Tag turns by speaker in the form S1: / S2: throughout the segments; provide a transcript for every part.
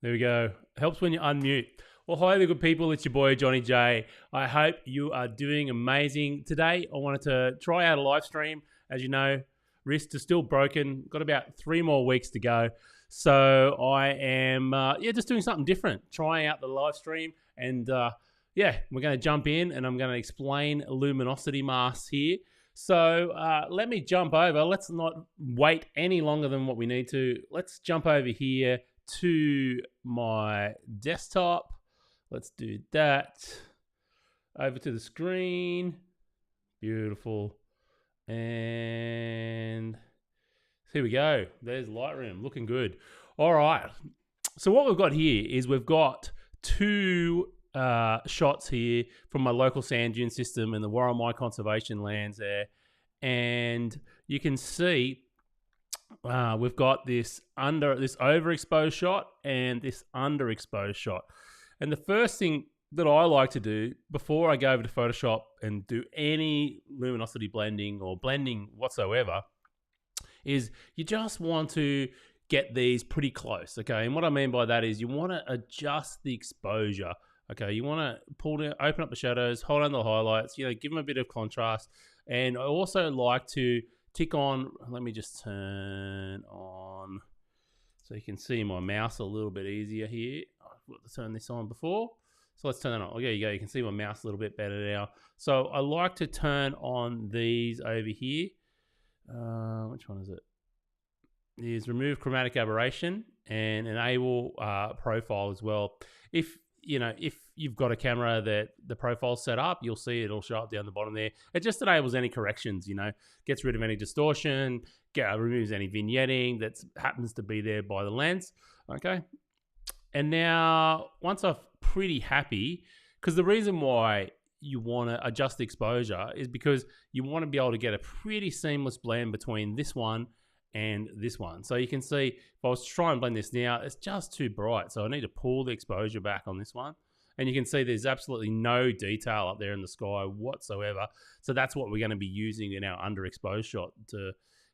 S1: There we go. Helps when you unmute. Well, hi there, good people. It's your boy, Johnny-J. I hope you are doing amazing. Today, I wanted to try out a live stream. As you know, wrist is still broken. Got about 3 more weeks to go. So I am, just doing something different. Trying out the live stream. And, we're going to jump in and I'm going to explain luminosity masks here. So let me jump over. Let's not wait any longer than what we need to. Let's jump over here to my desktop. Let's do that. Over to the screen. Beautiful. And here we go. There's Lightroom, looking good. All right. So what we've got here is we've got 2 shots here from my local sand dune system in the Warramai conservation lands there. And you can see we've got this overexposed shot and this underexposed shot. And the first thing that I like to do before I go over to Photoshop and do any luminosity blending or blending whatsoever is you just want to get these pretty close, okay? And what I mean by that is you want to adjust the exposure, okay? You want to open up the shadows, hold on the highlights, give them a bit of contrast. And I also like to tick on, let me just turn on so you can see my mouse a little bit easier here. I've got to turn this on before. So let's turn it on. Oh, there you go. You can see my mouse a little bit better now. So I like to turn on these over here. Which one is it? Is remove chromatic aberration and enable profile as well. If you've got a camera that the profile's set up, you'll see it'll show up down the bottom there. It just enables any corrections, gets rid of any distortion, removes any vignetting that happens to be there by the lens, okay? And now, once I'm pretty happy, because the reason why you want to adjust the exposure is because you want to be able to get a pretty seamless blend between this one and this one. So you can see if I was to try and blend this now, it's just too bright. So I need to pull the exposure back on this one. And you can see there's absolutely no detail up there in the sky whatsoever. So that's what we're going to be using in our underexposed shot to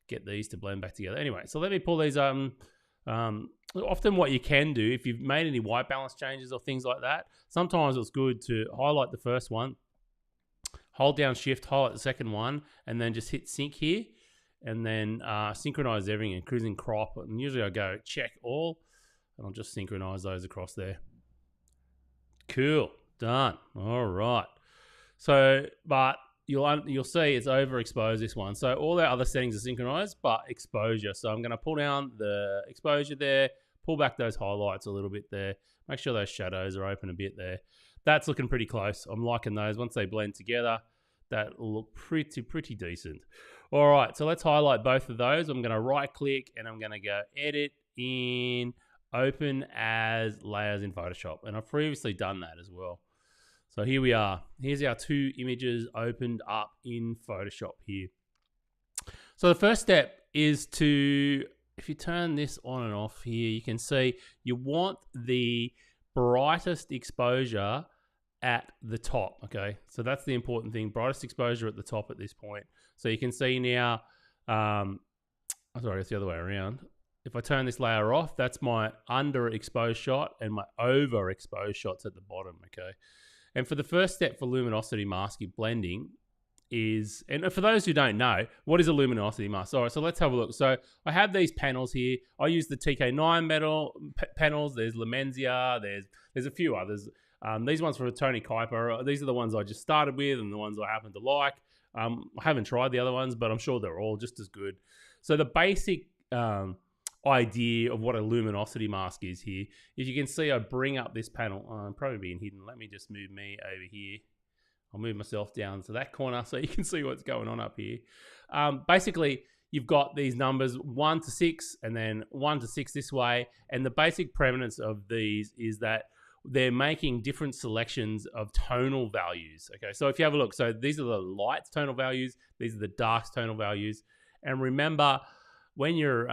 S1: get these to blend back together. Anyway, so let me pull these often what you can do, if you've made any white balance changes or things like that, sometimes it's good to highlight the first one, hold down shift, highlight the second one, and then just hit sync here, and then synchronize everything and cruising crop. And usually I go check all, and I'll just synchronize those across there. Cool, done. All right. So, but you'll see it's overexposed, this one. So all our other settings are synchronized, but exposure. So I'm going to pull down the exposure there, pull back those highlights a little bit there, make sure those shadows are open a bit there. That's looking pretty close. I'm liking those. Once they blend together, that will look pretty decent. All right, so let's highlight both of those. I'm going to right click and I'm going to go edit in open as layers in Photoshop. And I've previously done that as well. So here we are. Here's our two images opened up in Photoshop here. So the first step is to, if you turn this on and off here, you can see you want the brightest exposure at the top, okay? So that's the important thing, brightest exposure at the top at this point. So you can see now, sorry, it's the other way around. If I turn this layer off, that's my underexposed shot, and my overexposed shot's at the bottom, okay? And for the first step for luminosity masking blending is, and for those who don't know, what is a luminosity mask? All right, so let's have a look. So I have these panels here. I use the TK9 metal panels. There's Lemenzia. There's a few others. These ones from Tony Kuiper. These are the ones I just started with and the ones I happen to like. I haven't tried the other ones, but I'm sure they're all just as good. So the basic idea of what a luminosity mask is here, if you can see, I bring up this panel. I'm probably being hidden. Let me just move me over here. I'll move myself down to that corner so you can see what's going on up here. Basically, you've got these numbers 1 to 6 and then 1 to 6 this way. And the basic premise of these is that they're making different selections of tonal values. Okay, so if you have a look, so these are the light tonal values, these are the dark tonal values. And remember, when you're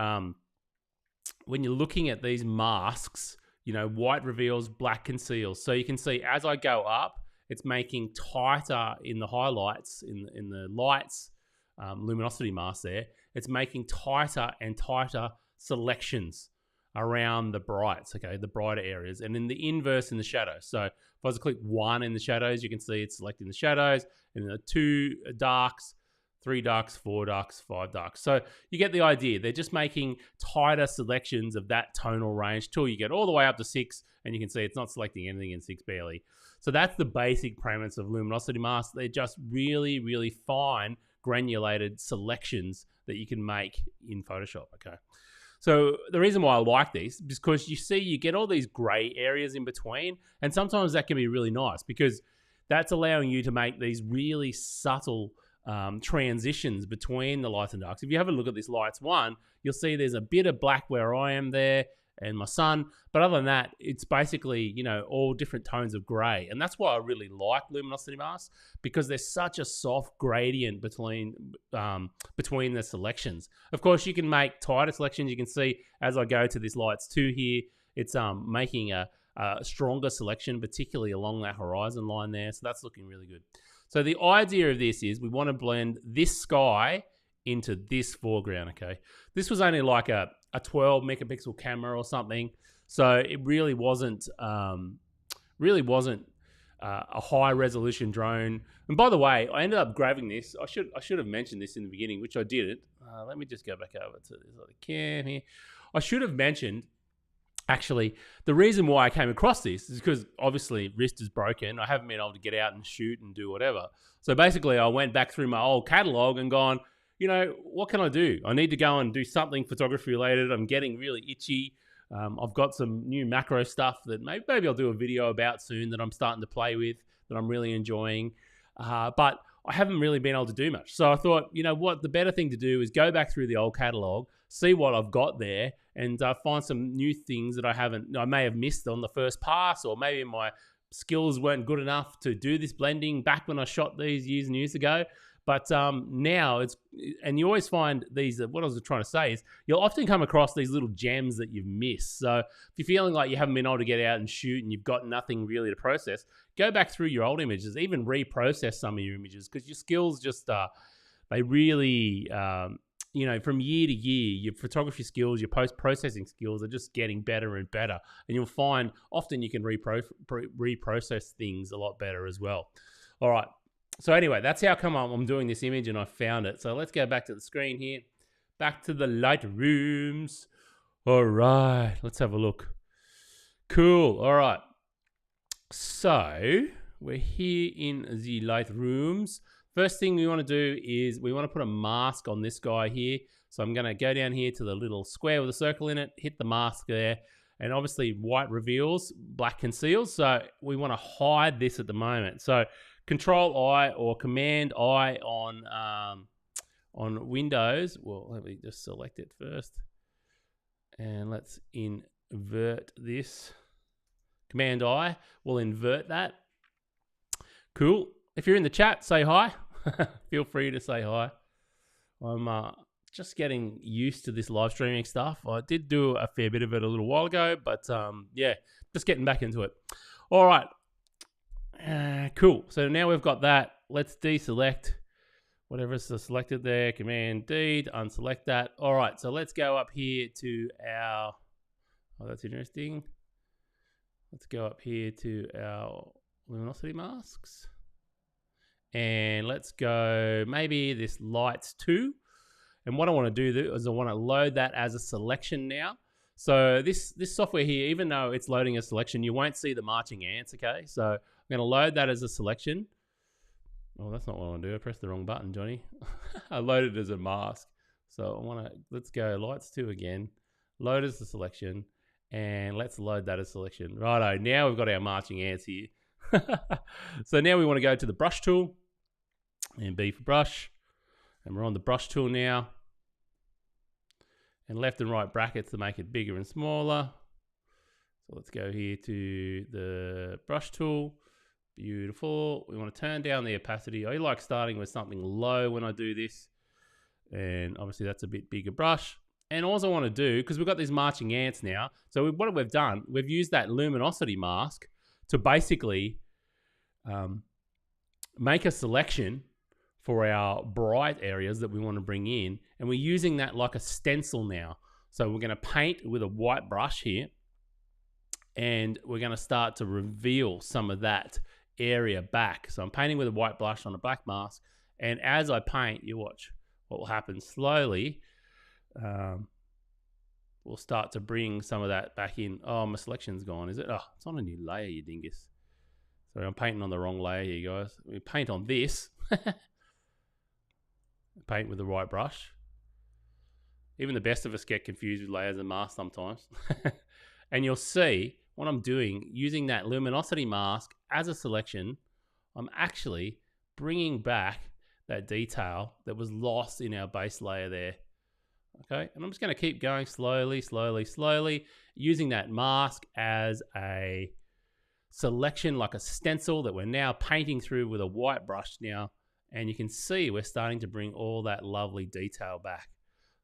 S1: looking at these masks, you know, white reveals, black conceals. So you can see as I go up, it's making tighter in the highlights, in the lights, luminosity mask there. It's making tighter and tighter selections around the brights, okay, the brighter areas, and in the inverse in the shadows. So if I was to click 1 in the shadows, you can see it's selecting the shadows, and the 2 darks, 3 darks, 4 darks, 5 darks. So you get the idea. They're just making tighter selections of that tonal range till you get all the way up to 6, and you can see it's not selecting anything in 6 barely. So that's the basic premise of luminosity masks. They're just really, really fine granulated selections that you can make in Photoshop, okay? So the reason why I like these is because you see you get all these gray areas in between, and sometimes that can be really nice because that's allowing you to make these really subtle transitions between the lights and darks. If you have a look at this lights one, you'll see there's a bit of black where I am there and my sun, but other than that, it's basically, you know, all different tones of gray. And that's why I really like luminosity masks, because there's such a soft gradient between the selections. Of course, you can make tighter selections. You can see as I go to this lights 2 here, it's making a stronger selection, particularly along that horizon line there. So that's looking really good. So the idea of this is we want to blend this sky into this foreground, okay? This was only like a 12 megapixel camera or something, so it really wasn't a high resolution drone. And by the way, I ended up grabbing this. I should have mentioned this in the beginning, which I didn't. Let me just go back over to this other cam here. I should have mentioned, actually, the reason why I came across this is because obviously wrist is broken. I haven't been able to get out and shoot and do whatever. So basically I went back through my old catalog and gone, you know, what can I do? I need to go and do something photography related. I'm getting really itchy. I've got some new macro stuff that maybe I'll do a video about soon that I'm starting to play with, that I'm really enjoying. But I haven't really been able to do much. So I thought, you know what, the better thing to do is go back through the old catalog, see what I've got there, and find some new things that I may have missed on the first pass, or maybe in my skills weren't good enough to do this blending back when I shot these years and years ago. But now it's, and you always find these, what I was trying to say is you'll often come across these little gems that you've missed. So if you're feeling like you haven't been able to get out and shoot and you've got nothing really to process, go back through your old images, even reprocess some of your images, because your skills just, they really, you know, from year to year, your photography skills, your post-processing skills are just getting better and better. And you'll find often you can reprocess things a lot better as well. All right. So anyway, that's how come I'm doing this image and I found it. So let's go back to the screen here. Back to the Lightrooms. All right. Let's have a look. Cool. All right. So we're here in the Lightrooms. First thing we want to do is we want to put a mask on this guy here. So I'm going to go down here to the little square with a circle in it, hit the mask there. And obviously white reveals, black conceals. So we want to hide this at the moment. So Control I or Command I on Windows. Well, let me just select it first. And let's invert this. Command I will invert that. Cool. If you're in the chat, say hi. Feel free to say hi. I'm just getting used to this live streaming stuff. I did do a fair bit of it a little while ago, but yeah, just getting back into it. All right. Cool. So now we've got that. Let's deselect whatever's selected there. Command D to unselect that. All right. So let's go up here to our, oh, that's interesting. Let's go up here to our luminosity masks. And let's go maybe this lights 2. And what I want to do is I want to load that as a selection now. So this software here, even though it's loading a selection, you won't see the marching ants, okay? So I'm going to load that as a selection. Oh, that's not what I want to do. I pressed the wrong button, Johnny. I loaded it as a mask. So I want to, let's go lights 2 again. Load as a selection. And let's load that as selection. Righto, now we've got our marching ants here. So now we want to go to the brush tool. And B for brush. And we're on the brush tool now. And left and right brackets to make it bigger and smaller. So let's go here to the brush tool. Beautiful. We want to turn down the opacity. I like starting with something low when I do this. And obviously that's a bit bigger brush. And all I want to do, because we've got these marching ants now. So what we've done, we've used that luminosity mask to basically make a selection for our bright areas that we want to bring in. And we're using that like a stencil now. So we're going to paint with a white brush here. And we're going to start to reveal some of that area back. So I'm painting with a white brush on a black mask. And as I paint, you watch what will happen slowly. We'll start to bring some of that back in. Oh, my selection's gone, is it? Oh, it's on a new layer, you dingus. Sorry, I'm painting on the wrong layer here, guys. We paint on this. Paint with the right brush. Even the best of us get confused with layers and masks sometimes. And you'll see what I'm doing, using that luminosity mask as a selection, I'm actually bringing back that detail that was lost in our base layer there. Okay, and I'm just going to keep going slowly, slowly, slowly, using that mask as a selection, like a stencil that we're now painting through with a white brush now. And you can see we're starting to bring all that lovely detail back.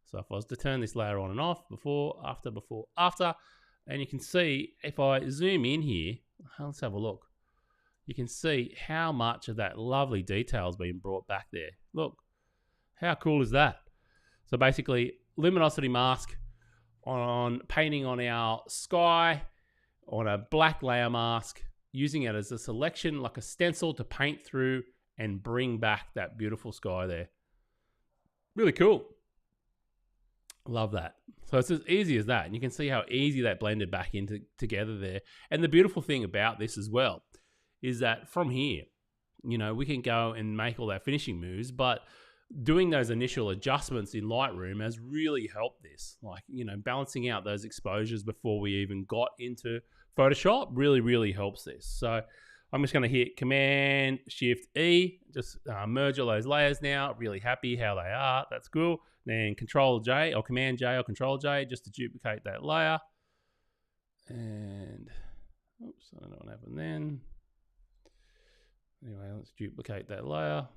S1: So if I was to turn this layer on and off, before, after, and you can see if I zoom in here, let's have a look. You can see how much of that lovely detail has been brought back there. Look, how cool is that? So basically, luminosity mask on painting on our sky, on a black layer mask, using it as a selection, like a stencil to paint through and bring back that beautiful sky there. Really cool. Love that. So it's as easy as that. And you can see how easy that blended back into together there. And the beautiful thing about this as well is that from here, you know, we can go and make all our finishing moves, but doing those initial adjustments in Lightroom has really helped this. Like, you know, balancing out those exposures before we even got into Photoshop really, really helps this. So I'm just going to hit Command Shift E, just merge all those layers now. Really happy how they are. That's cool. Then Control J or Command J or Control J just to duplicate that layer. And oops, I don't know what happened then. Anyway, let's duplicate that layer.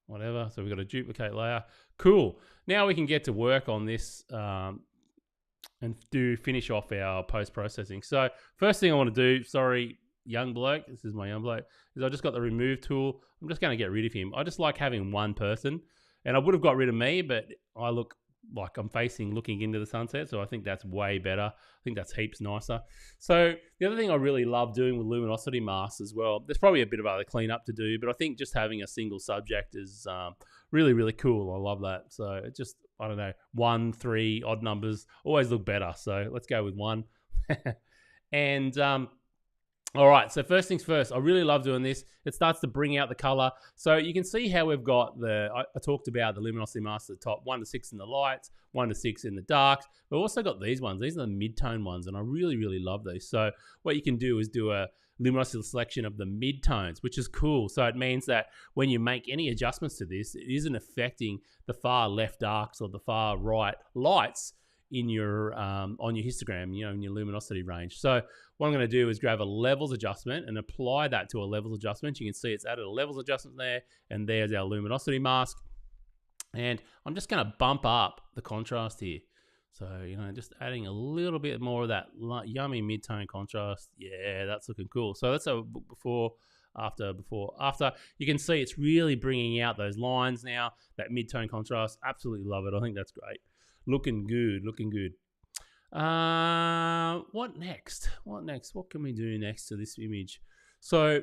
S1: Whatever. So we've got a duplicate layer. Cool. Now we can get to work on this and finish off our post-processing. So first thing I want to do, sorry, young bloke, this is my young bloke, is I just got the remove tool. I'm just going to get rid of him. I just like having one person, and I would have got rid of me, but I look like I'm looking into the sunset, so I think that's way better. I think that's heaps nicer. So the other thing I really love doing with luminosity masks as well, there's probably a bit of other cleanup to do, but I think just having a single subject is really, really cool. I love that. So it just, I don't know, 1, 3, odd numbers always look better. So let's go with 1. And all right, so first things first, I really love doing this. It starts to bring out the color. So you can see how we've got I talked about the luminosity mask at the top, 1 to 6 in the lights, 1 to 6 in the darks. We've also got these ones. These are the mid-tone ones, and I really, really love these. So what you can do is do a luminosity selection of the mid-tones, which is cool. So it means that when you make any adjustments to this, it isn't affecting the far left darks or the far right lights in your on your histogram, you know, in your luminosity range. So what I'm going to do is grab a levels adjustment and apply that to a levels adjustment. You can see it's added a levels adjustment there, and there's our luminosity mask. And I'm just going to bump up the contrast here. So, you know, just adding a little bit more of that yummy mid-tone contrast. Yeah, that's looking cool. So that's a before, after. You can see it's really bringing out those lines now, that mid-tone contrast. Absolutely love it. I think that's great. Looking good, looking good. What next? What can we do next to this image? So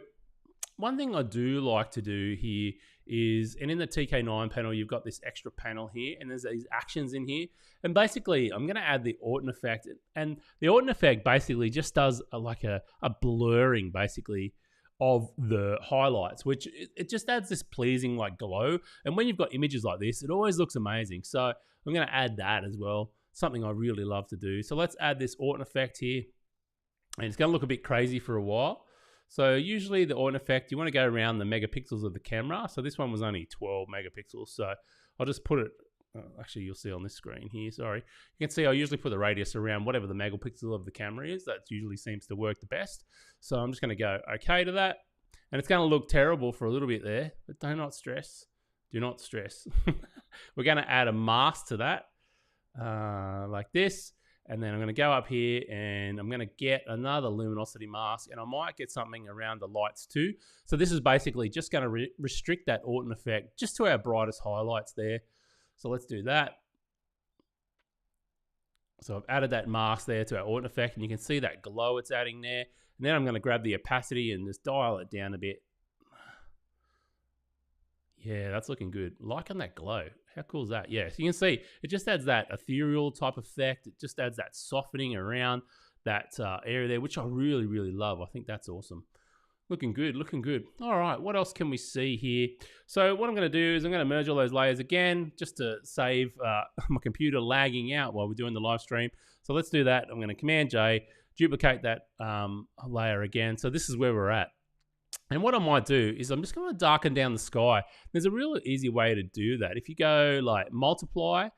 S1: one thing I do like to do here is, and in the TK9 panel, you've got this extra panel here, and there's these actions in here. And basically, I'm going to add the Orton effect. And the Orton effect basically just does like a blurring, basically, of the highlights, which it just adds this pleasing like glow. And when you've got images like this, it always looks amazing. So I'm going to add that as well. Something I really love to do. So let's add this Orton effect here. And it's going to look a bit crazy for a while. So usually the Orton effect, you want to go around the megapixels of the camera. So this one was only 12 megapixels. So I'll just put it, actually you'll see on this screen here, sorry. You can see I usually put the radius around whatever the megapixel of the camera is. That usually seems to work the best. So I'm just going to go okay to that. And it's going to look terrible for a little bit there, but do not stress. Do not stress. We're going to add a mask to that, like this. And then I'm going to go up here and I'm going to get another luminosity mask, and I might get something around the lights too. So this is basically just going to restrict that Orton effect just to our brightest highlights there. So let's do that. So I've added that mask there to our Orton effect, and you can see that glow it's adding there. And then I'm going to grab the opacity and just dial it down a bit. Yeah, that's looking good. Liking that glow. How cool is that? Yeah, so you can see it just adds that ethereal type effect. It just adds that softening around that area there, which I really, really love. I think that's awesome. Looking good, looking good. All right, what else can we see here? So what I'm going to do is I'm going to merge all those layers again just to save my computer lagging out while we're doing the live stream. So let's do that. I'm going to Command-J, duplicate that layer again. So this is where we're at. And what I might do is I'm just going to darken down the sky. There's a real easy way to do that. If you go like multiply,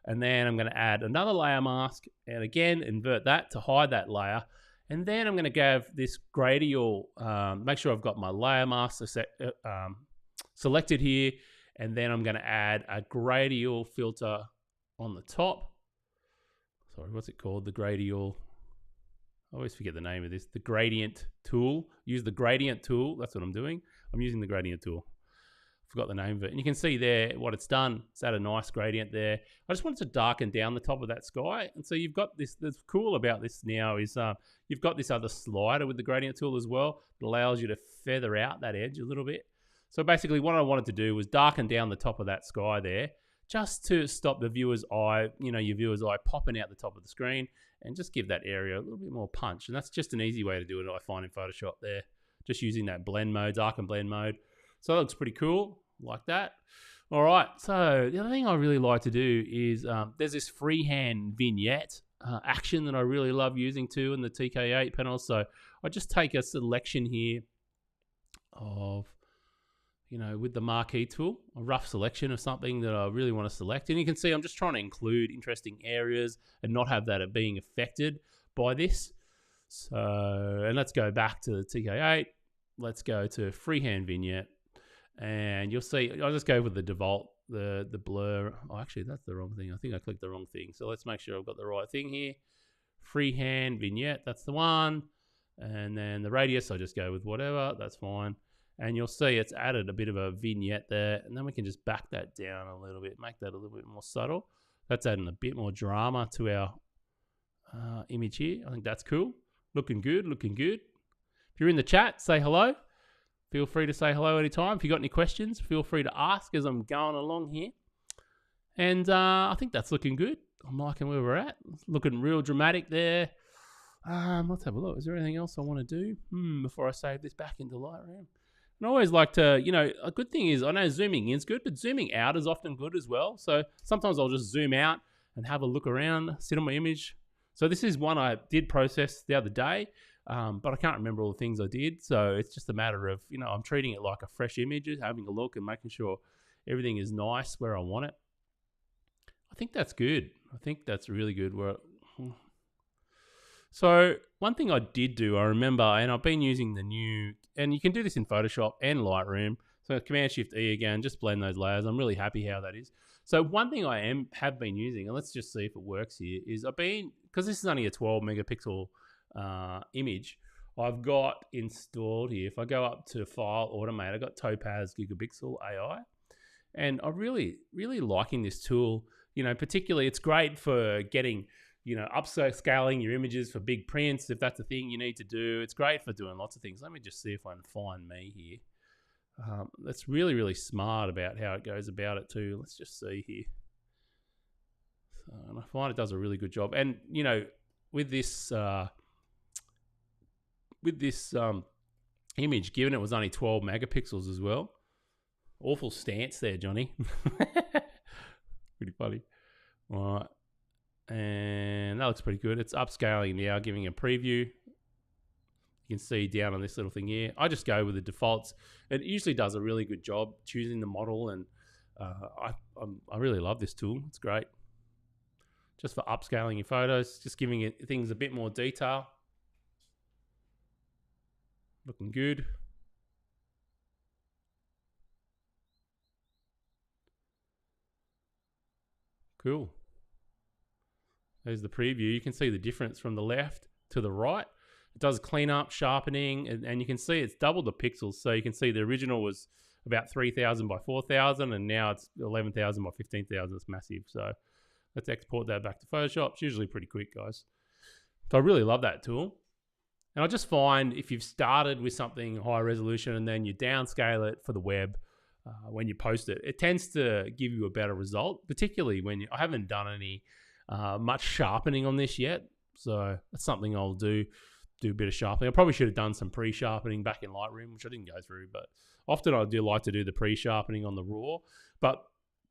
S1: and then I'm going to add another layer mask, and again, invert that to hide that layer. And then I'm going to have this gradial, make sure I've got my layer mask selected here. And then I'm going to add a gradial filter on the top. Sorry, what's it called? The gradial. I always forget the name of this. The gradient tool. Use the gradient tool. That's what I'm doing. I'm using the gradient tool. Forgot the name of it. And you can see there what it's done. It's had a nice gradient there. I just wanted to darken down the top of that sky. And so you've got this. That's cool about this now is you've got this other slider with the gradient tool as well. It allows you to feather out that edge a little bit. So basically what I wanted to do was darken down the top of that sky there, just to stop the viewer's eye, you know, your viewer's eye popping out the top of the screen, and just give that area a little bit more punch. And that's just an easy way to do it, I find, in Photoshop there. Just using that blend mode, darken blend mode. So that looks pretty cool, like that. All right, so the other thing I really like to do is there's this freehand vignette action that I really love using too in the TK8 panel. So I just take a selection here of, you know, with the marquee tool, a rough selection of something that I really want to select. And you can see I'm just trying to include interesting areas and not have that being affected by this. So, and let's go back to the TK8. let's go to freehand vignette, and you'll see, I'll just go with the default, the blur. Oh, actually, that's the wrong thing. I think I clicked the wrong thing. So let's make sure I've got the right thing here. Freehand vignette, that's the one. And then the radius, I'll just go with whatever, that's fine. And you'll see it's added a bit of a vignette there. And then we can just back that down a little bit, make that a little bit more subtle. That's adding a bit more drama to our image here. I think that's cool. Looking good, looking good. If you're in the chat, say hello. Feel free to say hello anytime. If you've got any questions, feel free to ask as I'm going along here. And I think that's looking good. I'm liking where we're at. It's looking real dramatic there. Let's have a look. Is there anything else I want to do before I save this back into Lightroom? And I always like to, you know, a good thing is, I know zooming in is good, but zooming out is often good as well. So sometimes I'll just zoom out and have a look around, sit on my image. So this is one I did process the other day, but I can't remember all the things I did. So it's just a matter of, you know, I'm treating it like a fresh image, having a look and making sure everything is nice where I want it. I think that's good. I think that's really good. So one thing I did do, I remember, and I've been using the new, and you can do this in Photoshop and Lightroom. So Command-Shift-E again, just blend those layers. I'm really happy how that is. So one thing I have been using, and let's just see if it works here, is because this is only a 12 megapixel image, I've got installed here. If I go up to File, Automate, I've got Topaz Gigapixel AI. And I'm really, really liking this tool. You know, particularly it's great for getting, you know, upscaling your images for big prints, if that's the thing you need to do. It's great for doing lots of things. Let me just see if I can find me here. That's really, really smart about how it goes about it too. Let's just see here. So, and I find it does a really good job. And, you know, with this image, given it was only 12 megapixels as well, awful stance there, Johnny. Pretty funny. All right. And that looks pretty good. It's upscaling now, giving a preview. You can see down on this little thing here. I just go with the defaults. It usually does a really good job choosing the model, and I really love this tool. It's great. Just for upscaling your photos, just giving it things a bit more detail. Looking good. Cool. There's the preview. You can see the difference from the left to the right. It does cleanup, sharpening, and you can see it's double the pixels. So you can see the original was about 3,000 by 4,000, and now it's 11,000 by 15,000. It's massive. So let's export that back to Photoshop. It's usually pretty quick, guys. So I really love that tool. And I just find if you've started with something high resolution and then you downscale it for the web, when you post it, it tends to give you a better result, particularly when I haven't done any much sharpening on this yet. So that's something I'll do a bit of sharpening. I probably should have done some pre-sharpening back in Lightroom, which I didn't go through, but often I do like to do the pre-sharpening on the raw, but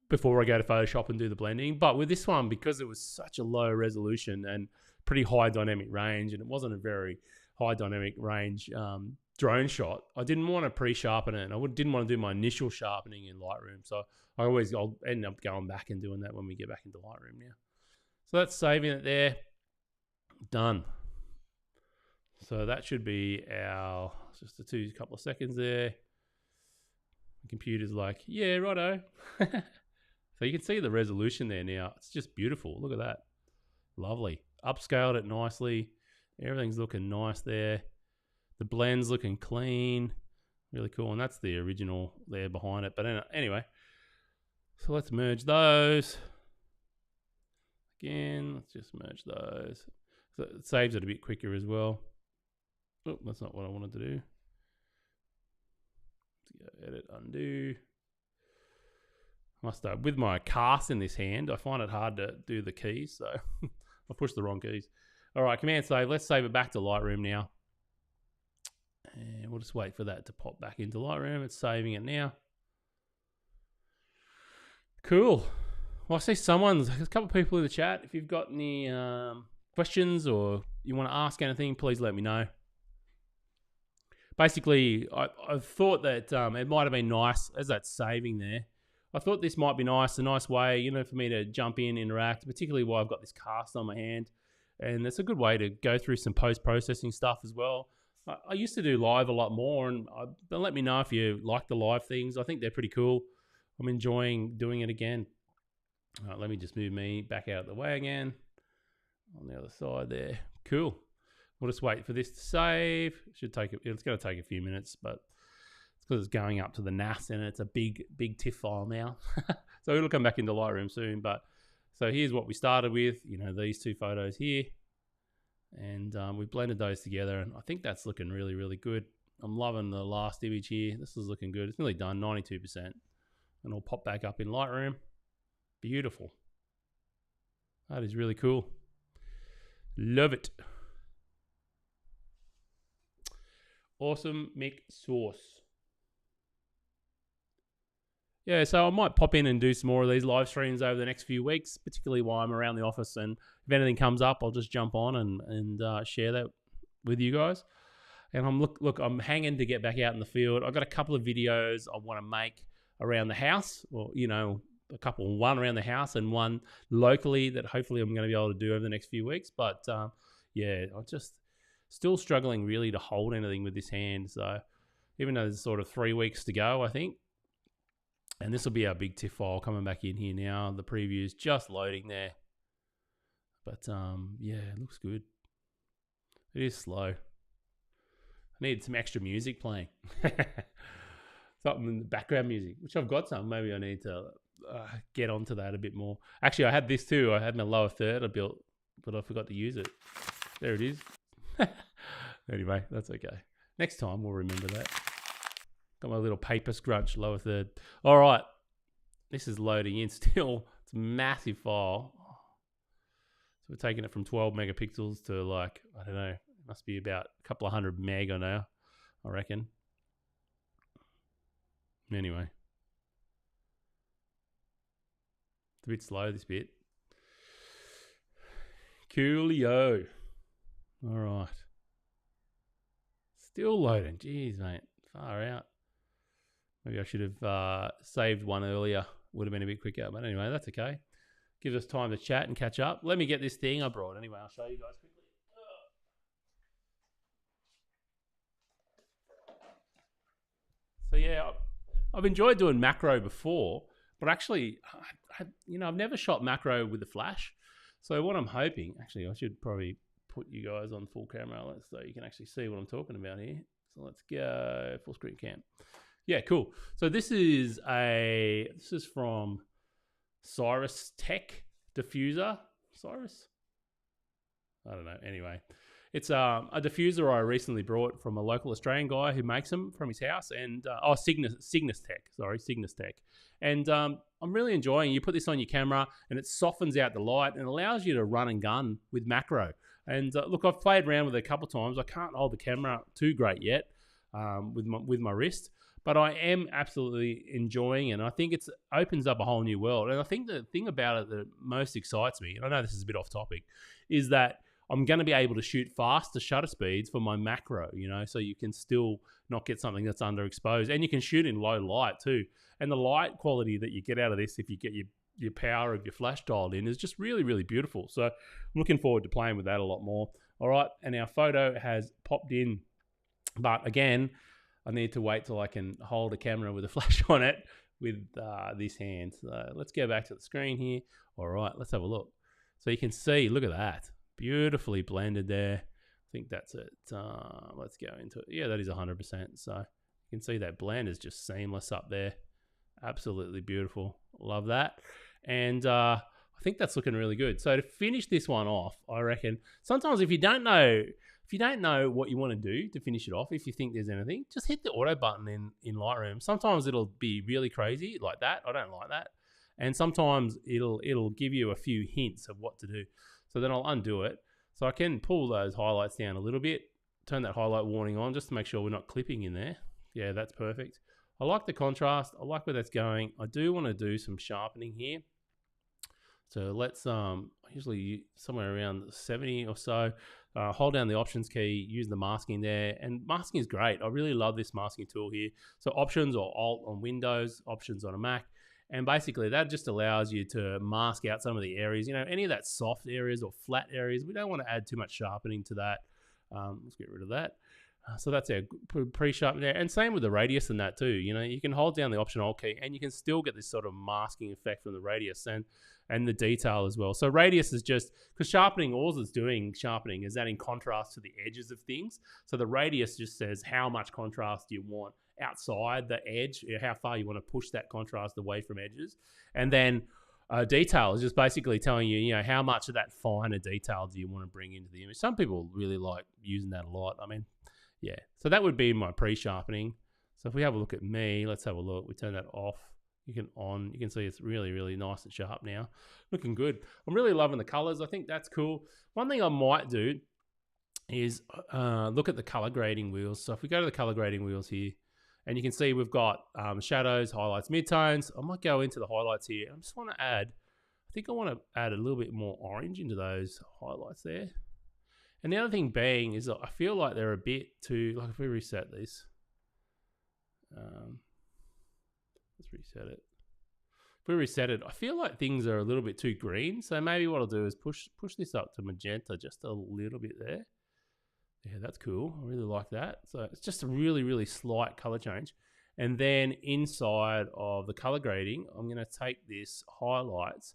S1: before I go to Photoshop and do the blending. But with this one, because it was such a low resolution and pretty high dynamic range, and it wasn't a very high dynamic range drone shot, I didn't want to pre-sharpen it, and I didn't want to do my initial sharpening in Lightroom. So I'll end up going back and doing that when we get back into Lightroom now. So that's saving it there. Done. So that should be our, just a couple of seconds there. The computer's like, yeah, righto. So you can see the resolution there now. It's just beautiful. Look at that. Lovely. Upscaled it nicely. Everything's looking nice there. The blend's looking clean. Really cool. And that's the original there behind it. But anyway, so let's merge those. Again, let's just merge those. So it saves it a bit quicker as well. Oh, that's not what I wanted to do. Let's go edit, undo. Must have, with my cast in this hand, I find it hard to do the keys, so I pushed the wrong keys. All right, Command save. Let's save it back to Lightroom now. And we'll just wait for that to pop back into Lightroom. It's saving it now. Cool. Well, I see there's a couple of people in the chat. If you've got any questions or you want to ask anything, please let me know. Basically, I thought that it might have been nice, as that's saving there, I thought this might be nice, a nice way, you know, for me to jump in, interact, particularly while I've got this cast on my hand. And it's a good way to go through some post-processing stuff as well. I used to do live a lot more, and let me know if you like the live things. I think they're pretty cool. I'm enjoying doing it again. All right, let me just move me back out of the way again. On the other side there. Cool. We'll just wait for this to save. It's going to take a few minutes, but it's because it's going up to the NAS and it's a big TIFF file now. So it'll come back into Lightroom soon. But so here's what we started with. You know, these two photos here. And we blended those together, and I think that's looking really, really good. I'm loving the last image here. This is looking good. It's nearly done, 92%. And it'll pop back up in Lightroom. Beautiful. That is really cool. Love it. Awesome Mick Sauce. Yeah, so I might pop in and do some more of these live streams over the next few weeks, particularly while I'm around the office. And if anything comes up, I'll just jump on and share that with you guys. And I'm hanging to get back out in the field. I've got a couple of videos I want to make around the house, or one around the house and one locally that hopefully I'm going to be able to do over the next few weeks. But yeah, I'm just still struggling really to hold anything with this hand. So even though there's sort of 3 weeks to go, I think. And this will be our big TIFF file coming back in here now. The preview's just loading there. But yeah, it looks good. It is slow. I need some extra music playing. Something in the background music, which I've got some. Maybe I need to get onto that a bit more. Actually, I had this too. I had my lower third I built, but I forgot to use it. There it is. Anyway, that's okay. Next time we'll remember that. Got my little paper scrunch lower third. All right. This is loading in still. It's a massive file. So we're taking it from 12 megapixels to like, I don't know, it must be about a couple of 100 meg I know, I reckon. Anyway. It's a bit slow, this bit. Coolio. All right. Still loading. Jeez, mate. Far out. Maybe I should have saved one earlier. Would have been a bit quicker. But anyway, that's okay. Gives us time to chat and catch up. Let me get this thing I brought. Anyway, I'll show you guys quickly. So yeah, I've enjoyed doing macro before, but actually, I've never shot macro with the flash. So what I'm hoping, actually, I should probably put you guys on full camera so you can actually see what I'm talking about here. So let's go full screen cam. Yeah, cool. So this is from Cyrus Tech diffuser. Cyrus? I don't know. Anyway, it's a diffuser I recently brought from a local Australian guy who makes them from his house, and Cygnus Tech. Sorry, Cygnus Tech. And I'm really enjoying. You put this on your camera, and it softens out the light and allows you to run and gun with macro. And look, I've played around with it a couple of times. I can't hold the camera too great yet with my wrist. But I am absolutely enjoying it. And I think it opens up a whole new world. And I think the thing about it that most excites me, and I know this is a bit off topic, is that I'm going to be able to shoot faster shutter speeds for my macro, so you can still not get something that's underexposed. And you can shoot in low light too. And the light quality that you get out of this, if you get your power of your flash dialed in, is just really, really beautiful. So I'm looking forward to playing with that a lot more. All right, and our photo has popped in. But again, I need to wait till I can hold a camera with a flash on it with this hand. So let's go back to the screen here. All right, let's have a look. So you can see, look at that. Beautifully blended there. I think that's it. Let's go into it. Yeah, that is 100%. So you can see that blend is just seamless up there. Absolutely beautiful. Love that. And I think that's looking really good. So to finish this one off, I reckon sometimes if you don't know what you want to do to finish it off, if you think there's anything, just hit the auto button in Lightroom. Sometimes it'll be really crazy like that. I don't like that. And sometimes it'll give you a few hints of what to do. So then I'll undo it. So I can pull those highlights down a little bit, turn that highlight warning on just to make sure we're not clipping in there. Yeah, that's perfect. I like the contrast. I like where that's going. I do want to do some sharpening here. So let's usually somewhere around 70 or so. Hold down the options key, use the masking there. And masking is great. I really love this masking tool here. So options or alt on Windows, options on a Mac. And basically that just allows you to mask out some of the areas, any of that soft areas or flat areas. We don't want to add too much sharpening to that. Let's get rid of that. So that's our pre-sharpen there. And same with the radius and that too. You know, you can hold down the Option Alt key and you can still get this sort of masking effect from the radius and the detail as well. So radius is just, because sharpening, all it's doing, sharpening, is adding contrast to the edges of things. So the radius just says how much contrast you want outside the edge, how far you want to push that contrast away from edges. And then detail is just basically telling you, you know, how much of that finer detail do you want to bring into the image. Some people really like using that a lot. I mean, yeah. So that would be my pre-sharpening. So if we have a look at me, let's have a look. We turn that off. You can see it's really, really nice and sharp now. Looking good. I'm really loving the colors. I think that's cool. One thing I might do is look at the color grading wheels. So if we go to the color grading wheels here, and you can see we've got shadows, highlights, midtones. I might go into the highlights here. I just want to add, I think I want to add a little bit more orange into those highlights there. And the other thing being is that I feel like they're a bit too, like if we reset these, let's reset it. If we reset it, I feel like things are a little bit too green. So maybe what I'll do is push this up to magenta just a little bit there. Yeah, that's cool. I really like that. So it's just a really, really slight color change. And then inside of the color grading, I'm going to take this highlights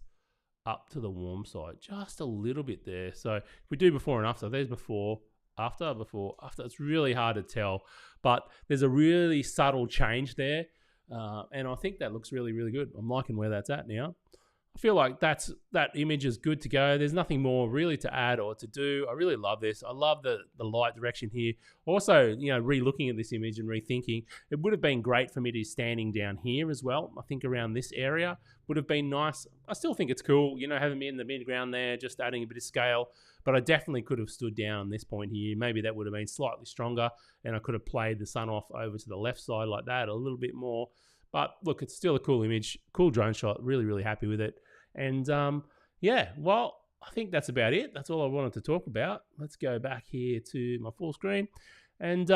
S1: up to the warm side, just a little bit there. So if we do before and after, there's before, after, it's really hard to tell, but there's a really subtle change there. And I think that looks really, really good. I'm liking where that's at now. I feel like that image is good to go. There's nothing more really to add or to do. I really love this. I love the light direction here. Also, you know, re-looking at this image and rethinking, it would have been great for me to be standing down here as well. I think around this area would have been nice. I still think it's cool, you know, having me in the midground there, just adding a bit of scale. But I definitely could have stood down on this point here. Maybe that would have been slightly stronger, and I could have played the sun off over to the left side like that a little bit more. But look, it's still a cool image, cool drone shot. Really, really happy with it. And yeah, well, I think that's about it. That's all I wanted to talk about. Let's go back here to my full screen. And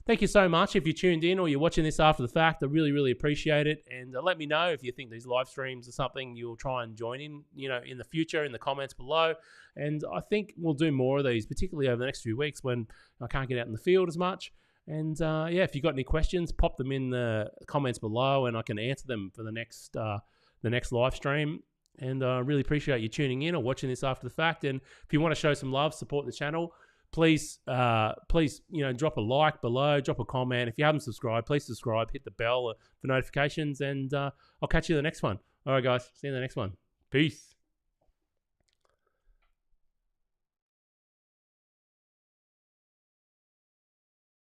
S1: thank you so much if you tuned in or you're watching this after the fact. I really, really appreciate it. And let me know if you think these live streams are something you'll try and join in, you know, in the future in the comments below. And I think we'll do more of these, particularly over the next few weeks when I can't get out in the field as much. And yeah, if you've got any questions, pop them in the comments below and I can answer them for the next live stream. And I really appreciate you tuning in or watching this after the fact. And if you want to show some love, support the channel, please, you know, drop a like below, drop a comment. If you haven't subscribed, please subscribe, hit the bell for notifications, and I'll catch you in the next one. All right, guys, see you in the next one. Peace.